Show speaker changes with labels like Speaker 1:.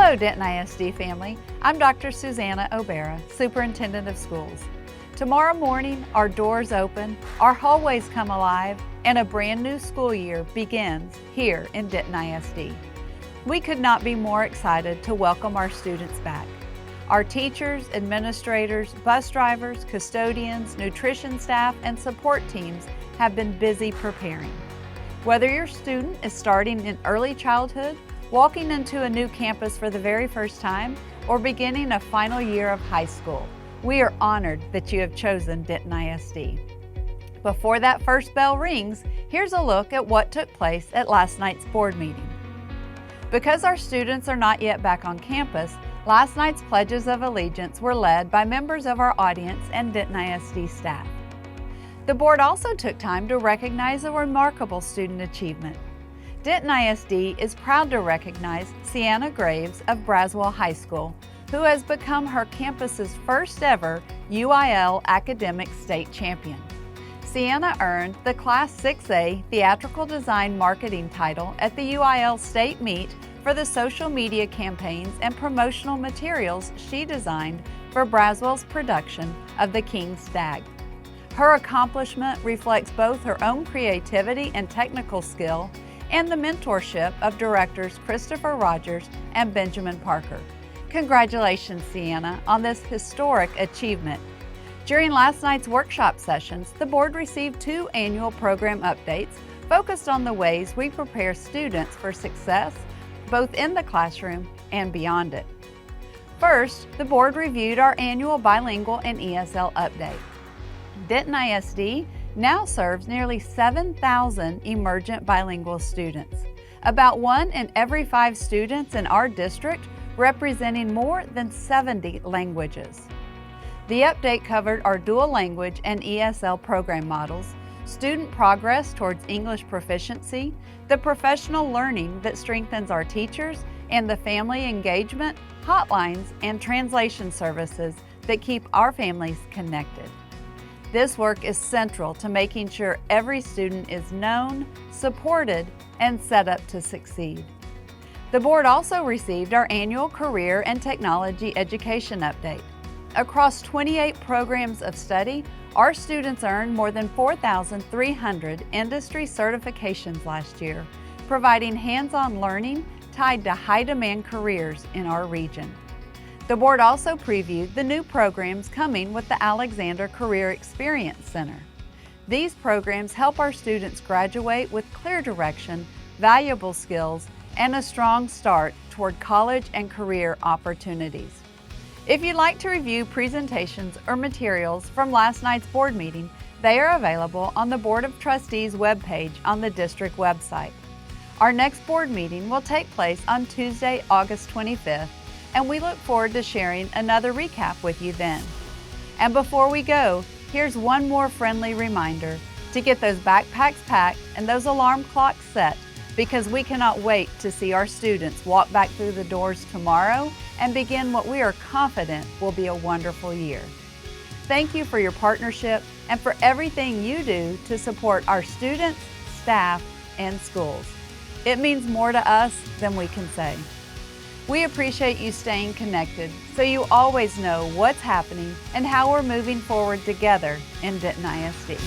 Speaker 1: Hello, Denton ISD family. I'm Dr. Susannah O'Bara, Superintendent of Schools. Tomorrow morning, our doors open, our hallways come alive, and a brand new school year begins here in Denton ISD. We could not be more excited to welcome our students back. Our teachers, administrators, bus drivers, custodians, nutrition staff, and support teams have been busy preparing. Whether your student is starting in early childhood, walking into a new campus for the very first time, or beginning a final year of high school, we are honored that you have chosen Denton ISD. Before that first bell rings, here's a look at what took place at last night's board meeting. Because our students are not yet back on campus, last night's pledges of allegiance were led by members of our audience and Denton ISD staff. The board also took time to recognize a remarkable student achievement. Denton ISD is proud to recognize Sienna Graves of Braswell High School, who has become her campus's first ever UIL Academic State Champion. Sienna earned the Class 6A Theatrical Design Marketing title at the UIL State Meet for the social media campaigns and promotional materials she designed for Braswell's production of The King's Stag. Her accomplishment reflects both her own creativity and technical skill and the mentorship of directors Christopher Rogers and Benjamin Parker. Congratulations, Sienna, on this historic achievement. During last night's workshop sessions, the board received 2 annual program updates focused on the ways we prepare students for success, both in the classroom and beyond it. First, the board reviewed our annual bilingual and ESL update. Denton ISD now serves nearly 7,000 emergent bilingual students, about 1 in every 5 students in our district representing more than 70 languages. The update covered our dual language and ESL program models, student progress towards English proficiency, the professional learning that strengthens our teachers, and the family engagement, hotlines, and translation services that keep our families connected. This work is central to making sure every student is known, supported, and set up to succeed. The board also received our annual Career and Technology Education Update. Across 28 programs of study, our students earned more than 4,300 industry certifications last year, providing hands-on learning tied to high-demand careers in our region. The board also previewed the new programs coming with the Alexander Career Experience Center. These programs help our students graduate with clear direction, valuable skills, and a strong start toward college and career opportunities. If you'd like to review presentations or materials from last night's board meeting, they are available on the Board of Trustees webpage on the district website. Our next board meeting will take place on Tuesday, August 25th, and we look forward to sharing another recap with you then. And before we go, here's one more friendly reminder to get those backpacks packed and those alarm clocks set, because we cannot wait to see our students walk back through the doors tomorrow and begin what we are confident will be a wonderful year. Thank you for your partnership and for everything you do to support our students, staff, and schools. It means more to us than we can say. We appreciate you staying connected so you always know what's happening and how we're moving forward together in Denton ISD.